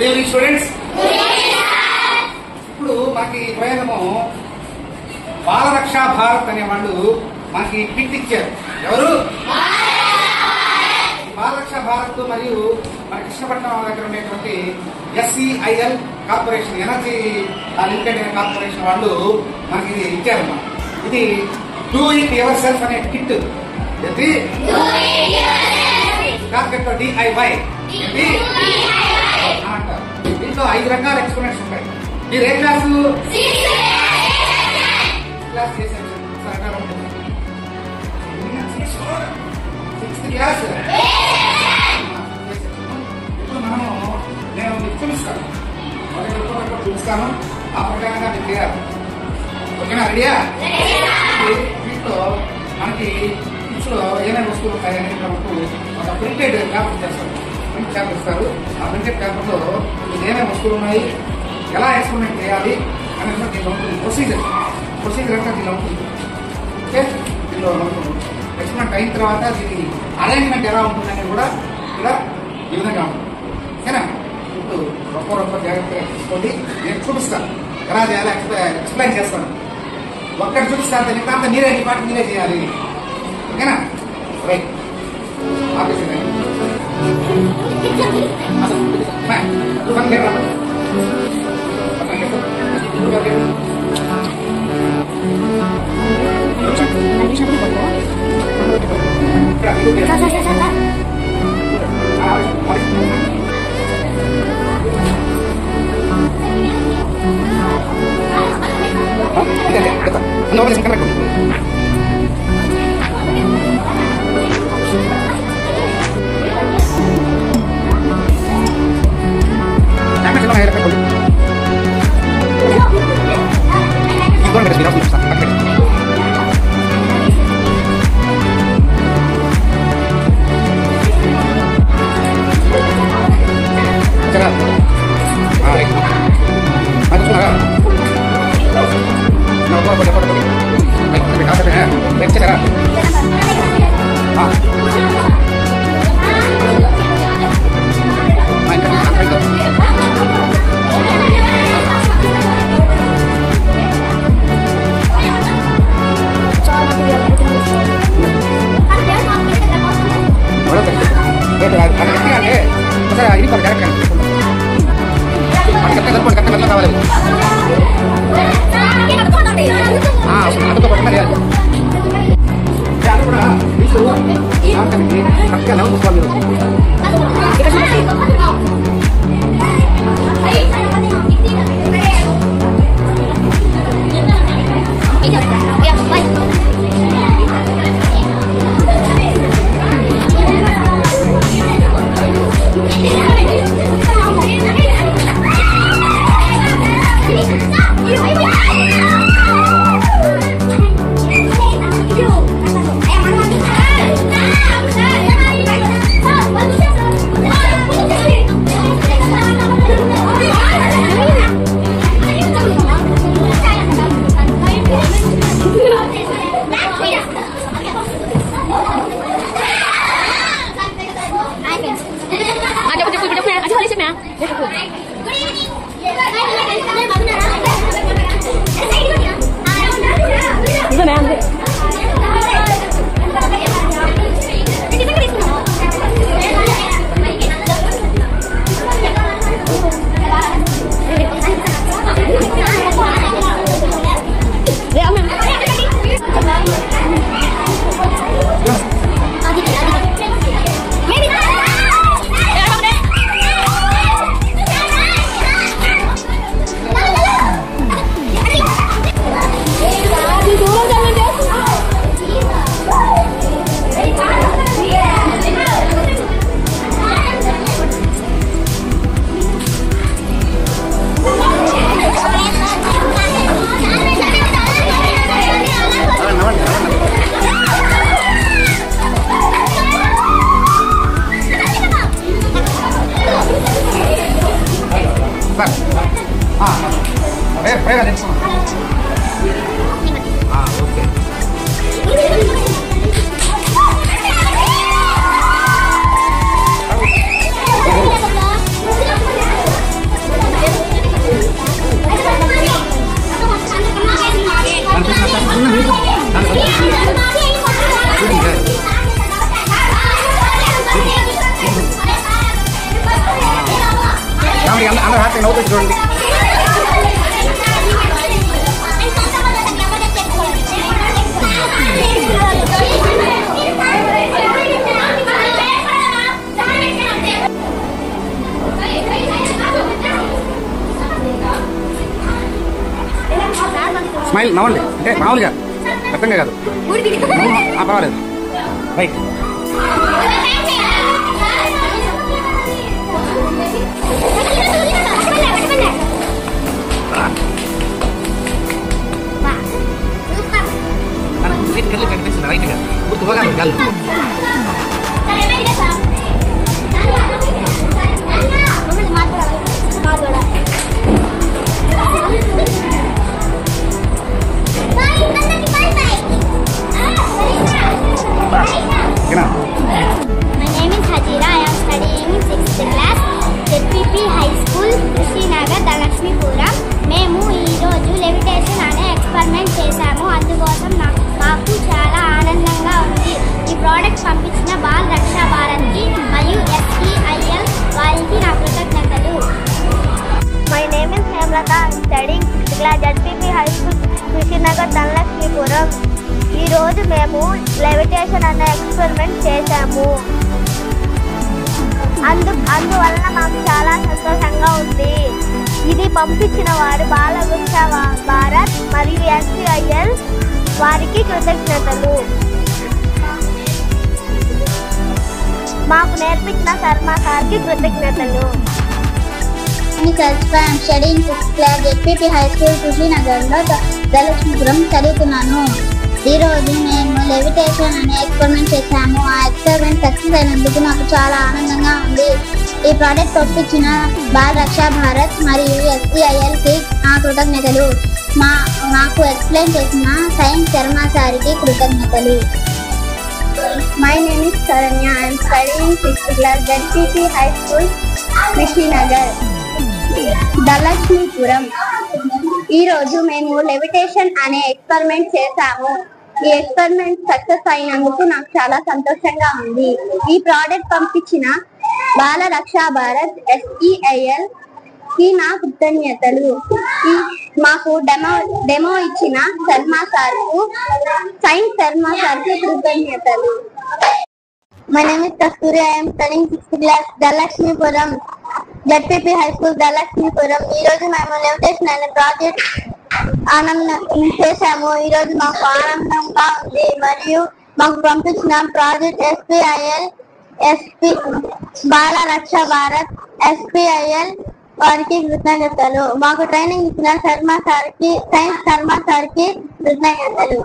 Good evening students. ఇప్పుడు మనకి ప్రయోగము బాలరక్ష భారత్ అనే వాళ్ళు మనకి కిట్ ఇచ్చారు. ఎవరు? బాలరక్ష భారత్ మరియు మన కృష్ణపట్నం దగ్గర ఉండేటువంటి SCIL కార్పొరేషన్, ఎనర్జీ లిమిటెడ్ అనే కార్పొరేషన్ వాళ్ళు మనకి ఇది ఇచ్చారమ్మా. ఇది డూ ఇట్ యువర్ సెల్ఫ్ అనే కిట్. ఏంటి? DIY అంటారు. దీంట్లో 5 రకాల ఎక్స్పెరిమెంట్స్ ఉంటాయి. మీరు ఏ క్లాసు? క్లాస్ చేశారు. 6th class. ఇప్పుడు నేను మీకు చూపిస్తాను. చూపిస్తాను, ఆ ప్రకారంగా మీకు చేయాలి. ఓకేనా? రెడీయా? వీటిలో మనకి కిట్స్లో ఏమేమి వస్తువులు ఉంటాయని ఒక ప్రింటెడ్ పేపర్ చేస్తారు. ప్రింట్ పేపర్ ఇస్తారు. ఆ ప్రింటెడ్ పేపర్లో ఏమేమి వస్తువులు ఉన్నాయి, ఎలా ఎక్స్పెరిమెంట్ చేయాలి అనేది దీనిలో ఉంటుంది. ప్రొసీజర్ అంటే దీనిలో ఉంటుంది. ఓకే, దీనిలో ఉంటుంది. ఎక్స్పెరిమెంట్ అయిన తర్వాత దీని అరేంజ్మెంట్ ఎలా ఉంటుందని కూడా ఇలా ఈ విధంగా ఉంటుంది. ఓకేనా? ఇప్పుడు రొప్ప జాగ్రత్తగా తీసుకోండి. నేను చూపిస్తాను ఎలా చేయాలి, ఎక్స్ప్లెయిన్ చేస్తాను. ఒక్కటి చూపిస్తాను, మిగతా మీరే ఈ పాటు మీరే చేయాలి. ఓకేనా? రైట్. ఆపేసి స్మైల్ నవ్వండి, అంటే మామూలుగా అర్థంగా కాదు, పర్వాలేదు. రైట్. కనిపిస్తుంది రైట్గా గుర్తుగా గల్లు. My name is Hajira. I am studying in 6th class, ZPP High School, Srinagar, Dhanlakshmipuram. మేము ఈరోజు లెవిటేషన్ అనే ఎక్స్పెరిమెంట్ చేశాము. అందుకోసం మాకు చాలా ఆనందంగా ఉంది. ఈ ప్రోడక్ట్ పంపించిన బాల్ రక్షా భారత్కి మరియు SEIL వారికి నా కృతజ్ఞతలు. My name is Hemlata. I am studying 6th class, ZPP High School, Srinagar, Dhanlakshmipuram. ఈ రోజు మేము లెవిటేషన్ అనే ఎక్స్పెరిమెంట్ చేశాము. అందువలన మాకు చాలా సంతోషంగా ఉంది. ఇది పంపించిన వారు బాల రక్షా భారత్ మరియు SEIL వారికి కృతజ్ఞతలు. మాకు నేర్పించిన శర్మ సార్కి కృతజ్ఞతలు. I am studying 6th class, ZPP High School, Srinagarలో Dhanalakshmipuram చదువుతున్నాను. ఈరోజు మేము లెవిటేషన్ అనే ఎక్స్పెరిమెంట్ చేశాము. ఆ ఎక్స్పెరిమెంట్ సక్సెస్ అయినందుకు నాకు చాలా ఆనందంగా ఉంది. ఈ ప్రోడక్ట్ పంపించిన బాల్ రక్షా భారత్ మరియు SEILకి నా కృతజ్ఞతలు. మాకు ఎక్స్ప్లెయిన్ చేసిన సైన్స్ శర్మ సార్కి కృతజ్ఞతలు. My name is Saranya. I am studying 6th class, ZPP High School, Srinagar, Dhanlakshmipuram. ఈరోజు మేము లెవిటేషన్ అనే ఎక్స్పెరిమెంట్ చేశాము. ఈ ఎక్స్పెరిమెంట్ సక్సెస్ అయినందుకు నాకు చాలా సంతోషంగా ఉంది. ఈ ప్రోడక్ట్ పంపించిన బాల రక్షా భారత్ SEIL కి నా కృతజ్ఞతలు. మాకు డెమో ఇచ్చిన శర్మ సార్కు సైన్స్ శర్మ సార్కు కృతజ్ఞతలు. My name is Kasturi. I am studying 6th class, Dhanlakshmipuram, ZPP High School, Dhanlakshmipuram. ఈ రోజు మేము లెవిటేషన్ అనే ప్రాజెక్ట్ చేశాము. ఈ రోజు మాకు ఆనందంగా ఉంది మరియు మాకు పంపించిన ప్రాజెక్ట్ SEIL బాల రక్షా భారత్ SEIL వారికి కృతజ్ఞతలు. మాకు ట్రైనింగ్ ఇచ్చిన శర్మ సార్కి సైన్స్ శర్మ సార్కి కృతజ్ఞతలు.